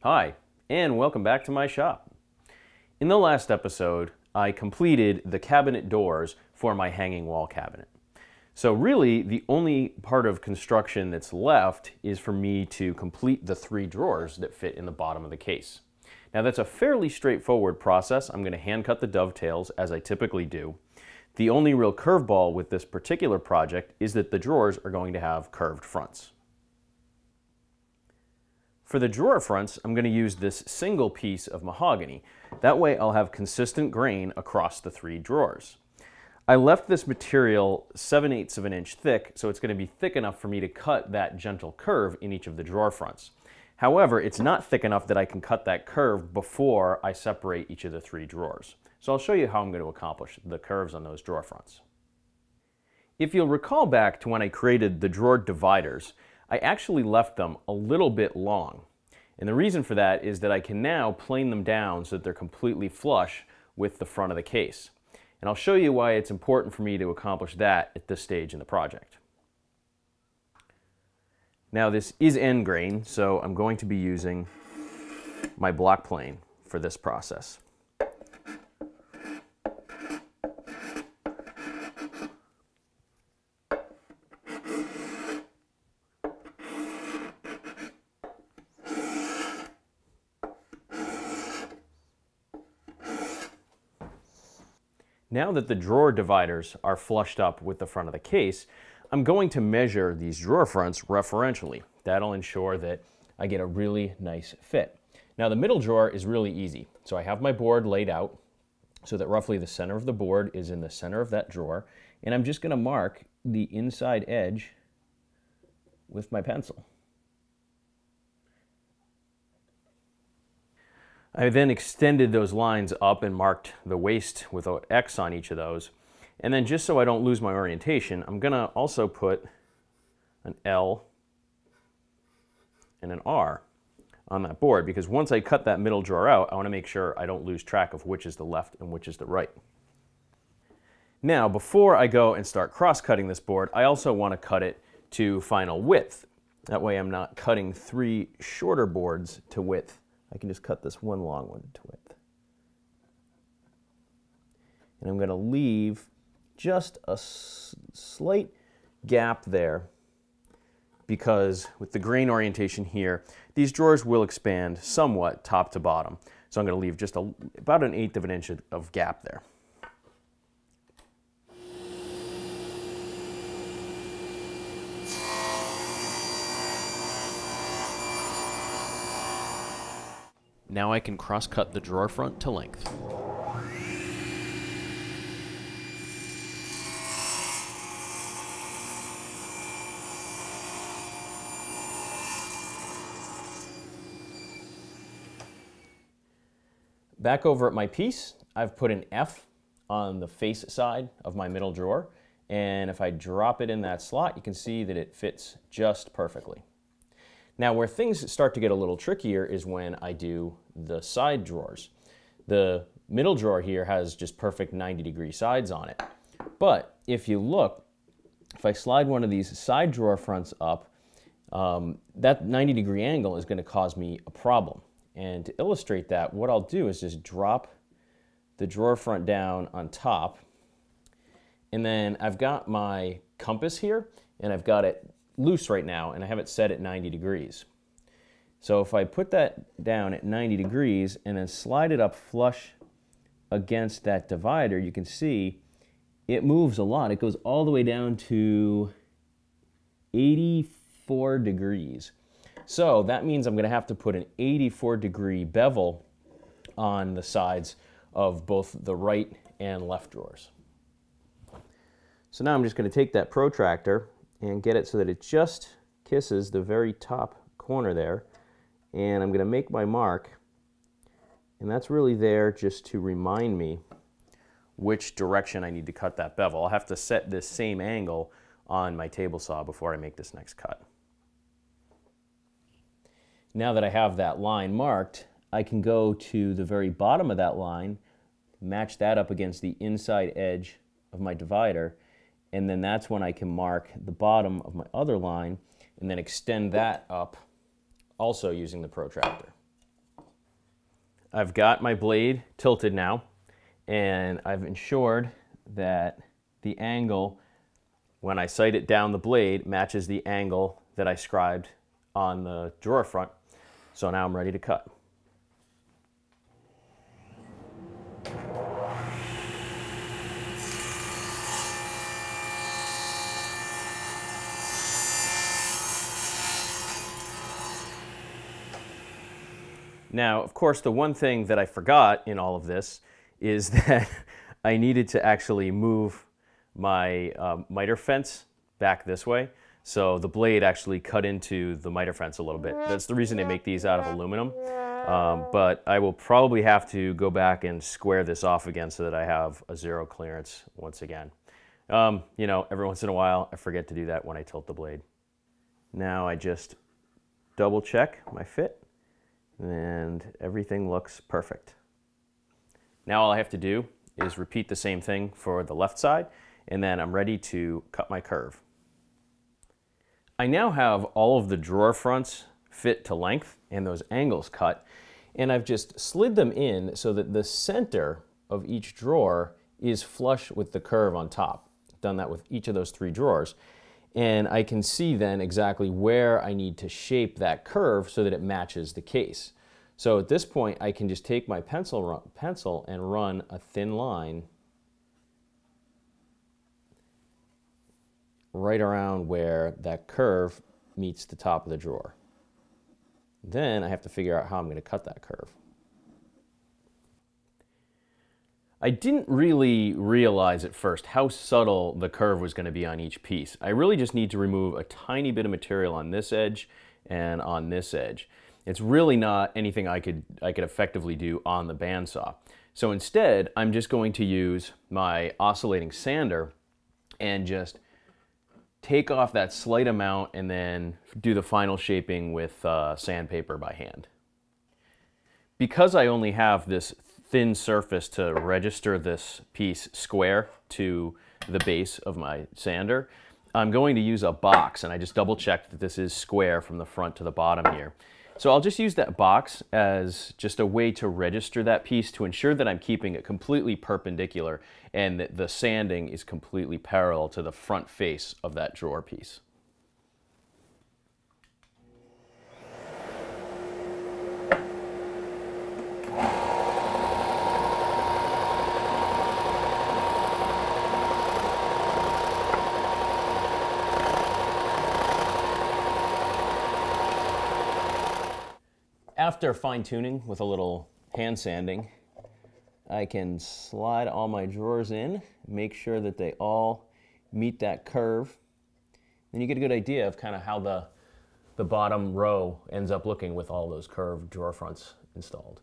Hi, and welcome back to my shop. In the last episode, I completed the cabinet doors for my hanging wall cabinet. So really, the only part of construction that's left is for me to complete the 3 drawers that fit in the bottom of the case. Now that's a fairly straightforward process. I'm going to hand cut the dovetails as I typically do. The only real curveball with this particular project is that the drawers are going to have curved fronts. For the drawer fronts, I'm going to use this single piece of mahogany. That way I'll have consistent grain across the 3 drawers. I left this material 7/8 of an inch thick, so it's going to be thick enough for me to cut that gentle curve in each of the drawer fronts. However, it's not thick enough that I can cut that curve before I separate each of the 3 drawers. So I'll show you how I'm going to accomplish the curves on those drawer fronts. If you'll recall back to when I created the drawer dividers, I actually left them a little bit long. And the reason for that is that I can now plane them down so that they're completely flush with the front of the case. And I'll show you why it's important for me to accomplish that at this stage in the project. Now this is end grain, so I'm going to be using my block plane for this process. Now that the drawer dividers are flushed up with the front of the case, I'm going to measure these drawer fronts referentially. That'll ensure that I get a really nice fit. Now the middle drawer is really easy. So I have my board laid out so that roughly the center of the board is in the center of that drawer, and I'm just going to mark the inside edge with my pencil. I then extended those lines up and marked the waist with an X on each of those. And then just so I don't lose my orientation, I'm going to also put an L and an R on that board, because once I cut that middle drawer out, I want to make sure I don't lose track of which is the left and which is the right. Now, before I go and start cross-cutting this board, I also want to cut it to final width. That way I'm not cutting 3 shorter boards to width. I can just cut this one long one to width. And I'm going to leave just a slight gap there, because with the grain orientation here, these drawers will expand somewhat top to bottom. So I'm going to leave just about 1/8 of an inch of gap there. Now I can cross-cut the drawer front to length. Back over at my piece, I've put an F on the face side of my middle drawer, and if I drop it in that slot, you can see that it fits just perfectly. Now where things start to get a little trickier is when I do the side drawers. The middle drawer here has just perfect 90-degree sides on it. But if you look, if I slide one of these side drawer fronts up, that 90-degree angle is going to cause me a problem. And to illustrate that, what I'll do is just drop the drawer front down on top. And then I've got my compass here, and I've got it loose right now, and I have it set at 90 degrees. So if I put that down at 90 degrees and then slide it up flush against that divider, you can see it moves a lot. It goes all the way down to 84 degrees. So that means I'm going to have to put an 84-degree bevel on the sides of both the right and left drawers. So now I'm just going to take that protractor and get it so that it just kisses the very top corner there. And I'm going to make my mark, and that's really there just to remind me which direction I need to cut that bevel. I'll have to set this same angle on my table saw before I make this next cut. Now that I have that line marked, I can go to the very bottom of that line, match that up against the inside edge of my divider, and then that's when I can mark the bottom of my other line and then extend that up, also using the protractor. I've got my blade tilted now, and I've ensured that the angle, when I sight it down the blade, matches the angle that I scribed on the drawer front. So now I'm ready to cut. Now, of course, the one thing that I forgot in all of this is that I needed to actually move my miter fence back this way. So the blade actually cut into the miter fence a little bit. That's the reason they make these out of aluminum. But I will probably have to go back and square this off again so that I have a zero clearance once again. You know, every once in a while, I forget to do that when I tilt the blade. Now I just double check my fit, and everything looks perfect. Now all I have to do is repeat the same thing for the left side, and then I'm ready to cut my curve. I now have all of the drawer fronts fit to length and those angles cut, and I've just slid them in so that the center of each drawer is flush with the curve on top. I've done that with each of those 3 drawers. And I can see then exactly where I need to shape that curve so that it matches the case. So at this point, I can just take my pencil and run a thin line right around where that curve meets the top of the drawer. Then I have to figure out how I'm going to cut that curve. I didn't really realize at first how subtle the curve was going to be on each piece. I really just need to remove a tiny bit of material on this edge and on this edge. It's really not anything I could effectively do on the bandsaw. So instead, I'm just going to use my oscillating sander and just take off that slight amount and then do the final shaping with sandpaper by hand. Because I only have this thin surface to register this piece square to the base of my sander, I'm going to use a box, and I just double checked that this is square from the front to the bottom here. So I'll just use that box as just a way to register that piece to ensure that I'm keeping it completely perpendicular and that the sanding is completely parallel to the front face of that drawer piece. After fine-tuning with a little hand sanding, I can slide all my drawers in, make sure that they all meet that curve. Then you get a good idea of kind of how the bottom row ends up looking with all those curved drawer fronts installed.